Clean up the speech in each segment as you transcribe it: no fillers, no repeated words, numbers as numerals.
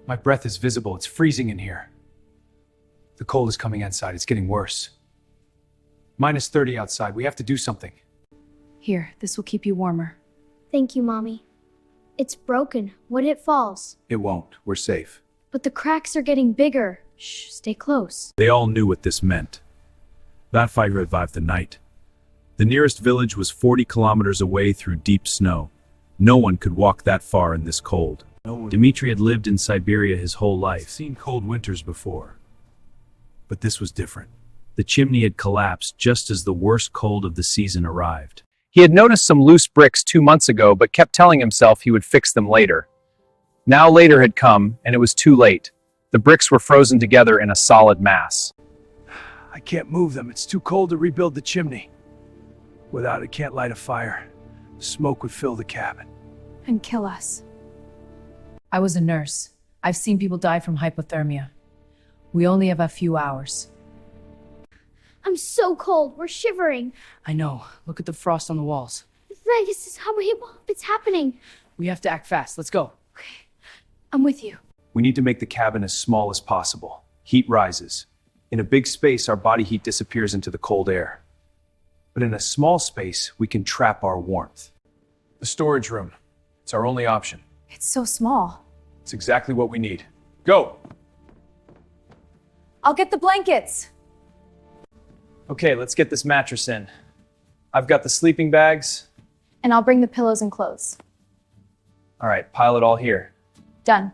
My breath is visible. It's freezing in here. The cold is coming inside. It's getting worse. -30 outside. We have to do something. Here, this will keep you warmer. Thank you, Mommy. It's broken. What if it falls? It won't. We're safe. But the cracks are getting bigger. Shh, stay close. They all knew what this meant. That fire revived the night. The nearest village was 40 kilometers away through deep snow. No one could walk that far in this cold. Dmitry had lived in Siberia his whole life. Seen cold winters before. But this was different. The chimney had collapsed just as the worst cold of the season arrived. He had noticed some loose bricks 2 months ago, but kept telling himself he would fix them later. Now later had come, and it was too late. The bricks were frozen together in a solid mass. I can't move them. It's too cold to rebuild the chimney. Without it, can't light a fire. The smoke would fill the cabin. And kill us. I was a nurse. I've seen people die from hypothermia. We only have a few hours. I'm so cold. We're shivering. I know. Look at the frost on the walls. This is unbelievable. It's happening. We have to act fast. Let's go. I'm with you. We need to make the cabin as small as possible. Heat rises. In a big space, our body heat disappears into the cold air. But in a small space, we can trap our warmth. The storage room. It's our only option. It's so small. It's exactly what we need. Go! I'll get the blankets. Okay, let's get this mattress in. I've got the sleeping bags. And I'll bring the pillows and clothes. All right, pile it all here. Done.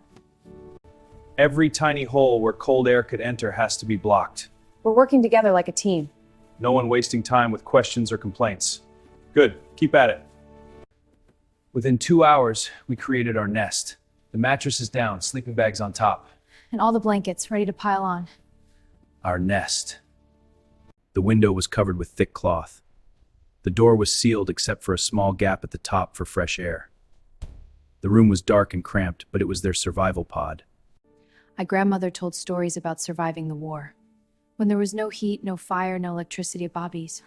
Every tiny hole where cold air could enter has to be blocked. We're working together like a team. No one wasting time with questions or complaints. Good, keep at it. Within 2 hours, we created our nest. The mattress is down, sleeping bags on top. And all the blankets ready to pile on. Our nest. The window was covered with thick cloth. The door was sealed except for a small gap at the top for fresh air. The room was dark and cramped, but it was their survival pod. My grandmother told stories about surviving the war. When there was no heat, no fire, no electricity at Bobby's.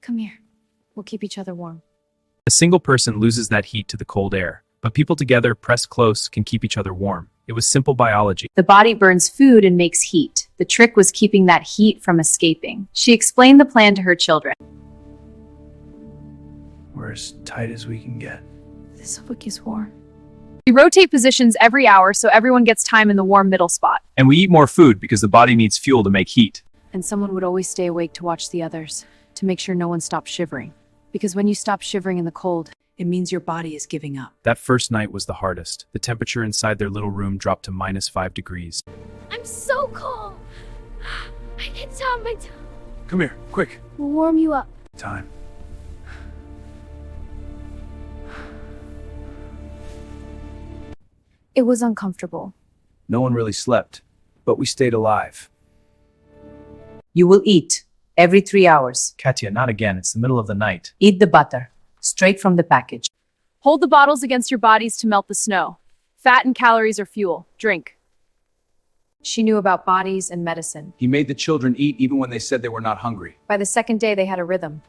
Come here. We'll keep each other warm. A single person loses that heat to the cold air, but people together, pressed close, can keep each other warm. It was simple biology. The body burns food and makes heat. The trick was keeping that heat from escaping. She explained the plan to her children. We're as tight as we can get. This will keep us warm. We rotate positions every hour so everyone gets time in the warm middle spot. And we eat more food because the body needs fuel to make heat. And someone would always stay awake to watch the others, to make sure no one stopped shivering. Because when you stop shivering in the cold, It means your body is giving up. That first night was the hardest. The temperature inside their little room dropped to -5 degrees. I'm so cold. I need time. Come here, quick. We'll warm you up. Time. it was uncomfortable. No one really slept, but we stayed alive. You will eat every 3 hours. Katya, not again. It's the middle of the night. Eat the butter straight from the package. Hold the bottles against your bodies to melt the snow. Fat and calories are fuel. Drink. She knew about bodies and medicine. He made the children eat even when they said they were not hungry. By the second day, they had a rhythm.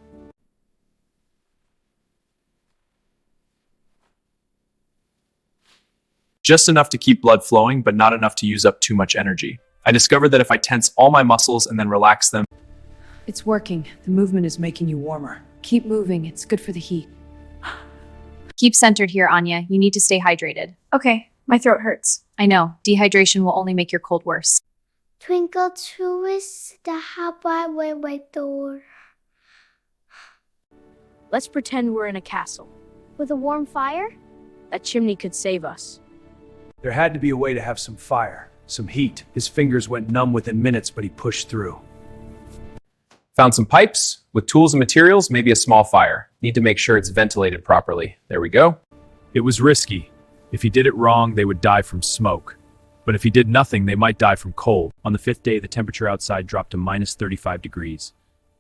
Just enough to keep blood flowing, but not enough to use up too much energy. I discovered that if I tense all my muscles and then relax them, It's working. The movement is making you warmer. Keep moving. It's good for the heat. Keep centered here, Anya. You need to stay hydrated. Okay, my throat hurts. I know. Dehydration will only make your cold worse. Twinkle twist the highway door. Let's pretend we're in a castle. With a warm fire? That chimney could save us. There had to be a way to have some fire, some heat. His fingers went numb within minutes, but he pushed through. found some pipes with tools and materials, maybe a small fire. Need to make sure it's ventilated properly. There we go. It was risky. If he did it wrong, they would die from smoke. But if he did nothing, they might die from cold. On the 5th day, the temperature outside dropped to -35 degrees.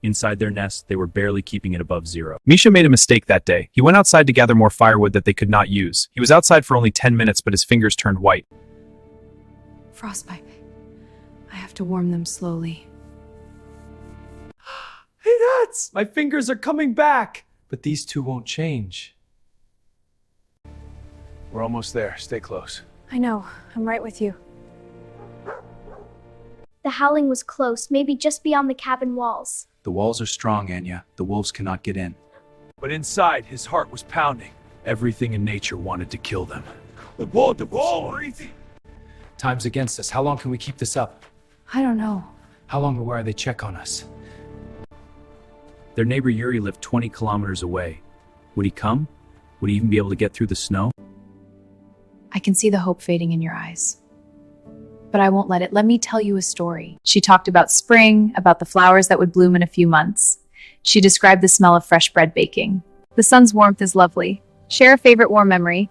Inside their nest, they were barely keeping it above zero. Misha made a mistake that day. He went outside to gather more firewood that they could not use. He was outside for only 10 minutes, but his fingers turned white. Frostbite. I have to warm them slowly. Hey, nuts! My fingers are coming back! But these two won't change. We're almost there. Stay close. I know. I'm right with you. The howling was close, maybe just beyond the cabin walls. The walls are strong, Anya. The wolves cannot get in. But inside, his heart was pounding. Everything in nature wanted to kill them. The wall! Time's against us. How long can we keep this up? I don't know. How long before they check on us? Their neighbor Yuri lived 20 kilometers away. Would he come? Would he even be able to get through the snow? I can see the hope fading in your eyes. But I won't let it. Let me tell you a story. She talked about spring, about the flowers that would bloom in a few months. She described the smell of fresh bread baking. The sun's warmth is lovely. Share a favorite warm memory.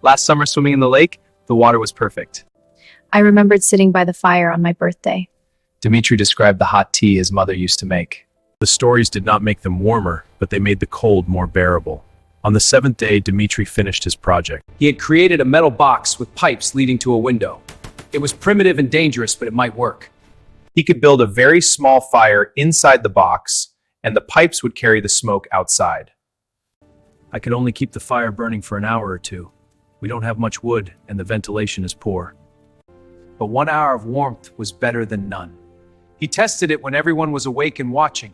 Last summer swimming in the lake, the water was perfect. I remembered sitting by the fire on my birthday. Dmitri described the hot tea his mother used to make. The stories did not make them warmer, but they made the cold more bearable. On the 7th day, Dmitri finished his project. He had created a metal box with pipes leading to a window. It was primitive and dangerous, but it might work. He could build a very small fire inside the box, and the pipes would carry the smoke outside. I could only keep the fire burning for an hour or two. We don't have much wood, and the ventilation is poor. But 1 hour of warmth was better than none. He tested it when everyone was awake and watching.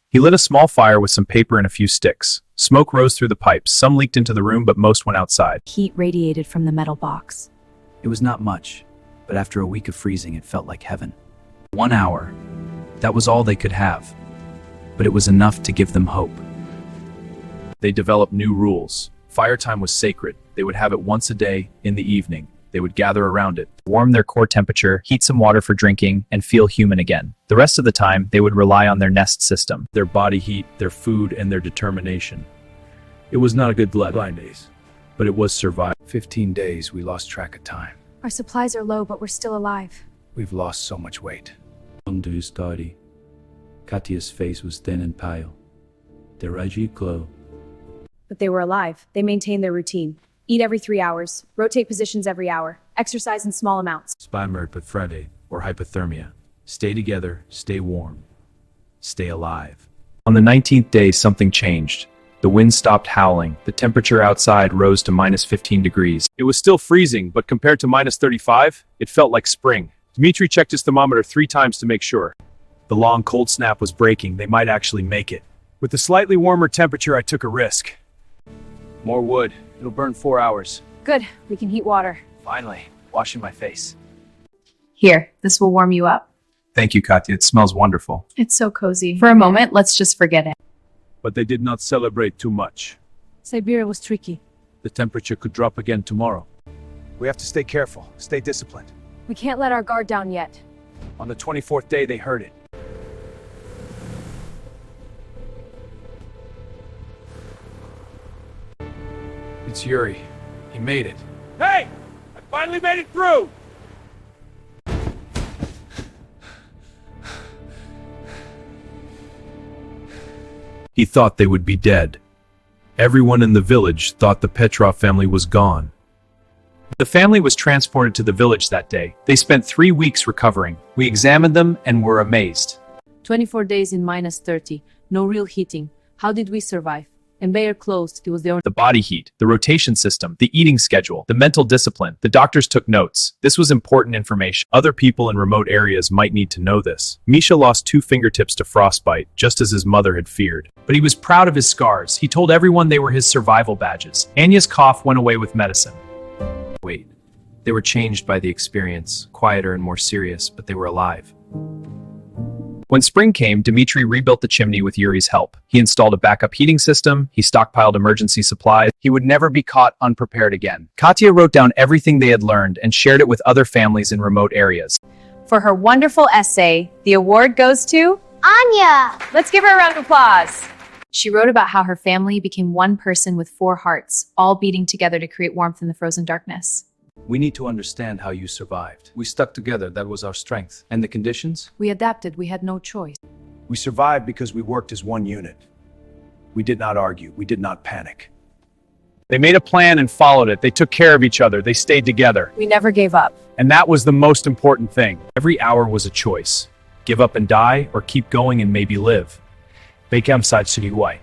He lit a small fire with some paper and a few sticks. Smoke rose through the pipes. Some leaked into the room, but most went outside. Heat radiated from the metal box. It was not much, but after a week of freezing, it felt like heaven. 1 hour. That was all they could have, but it was enough to give them hope. They developed new rules. Fire time was sacred. They would have it once a day in the evening. They would gather around it, Warm their core temperature, heat some water for drinking, and feel human again. The rest of the time, they would rely on their nest system. their body heat, their food, and their determination. It was not a good blind days, but it was survival. 15 days, we lost track of time. Our supplies are low, but we're still alive. We've lost so much weight. Under his study, Katya's face was thin and pale. Their eyes glow. But they were alive. They maintained their routine. Eat every 3 hours. Rotate positions every hour. Exercise in small amounts. Spymerd but Friday, or hypothermia. Stay together, stay warm, stay alive. On the 19th day, something changed. The wind stopped howling. The temperature outside rose to minus 15 degrees. It was still freezing, but compared to minus 35, it felt like spring. Dmitri checked his thermometer 3 times to make sure. The long cold snap was breaking. They might actually make it. With the slightly warmer temperature, I took a risk. More wood. It'll burn 4 hours. Good. We can heat water. Finally, washing my face. Here, this will warm you up. Thank you, Katya. It smells wonderful. It's so cozy. For a moment, let's just forget it. But they did not celebrate too much. Siberia was tricky. The temperature could drop again tomorrow. We have to stay careful, stay disciplined. We can't let our guard down yet. On the 24th day, they heard it. It's Yuri. He made it. Hey! I finally made it through! He thought they would be dead. Everyone in the village thought the Petrov family was gone. The family was transported to the village that day. They spent 3 weeks recovering. We examined them and were amazed. 24 days in minus 30. No real heating. How did we survive? And bare closed. It was the only. The body heat, the rotation system, the eating schedule, the mental discipline. The doctors took notes. This was important information. Other people in remote areas might need to know this. Misha lost 2 fingertips to frostbite, just as his mother had feared. But he was proud of his scars. He told everyone they were his survival badges. Anya's cough went away with medicine. Wait. They were changed by the experience, quieter and more serious, but they were alive. When spring came, Dmitri rebuilt the chimney with Yuri's help. He installed a backup heating system. He stockpiled emergency supplies. He would never be caught unprepared again. Katya wrote down everything they had learned and shared it with other families in remote areas. For her wonderful essay, the award goes to Anya! Let's give her a round of applause. She wrote about how her family became one person with 4 hearts, all beating together to create warmth in the frozen darkness. We need to understand how you survived. We stuck together, that was our strength. And the conditions? We adapted. We had no choice. We survived because we worked as one unit. We did not argue. We did not panic. They made a plan and followed it. They took care of each other. They stayed together. We never gave up. And that was the most important thing. Every hour was a choice. Give up and die, or keep going and maybe live. Bekam Side City White.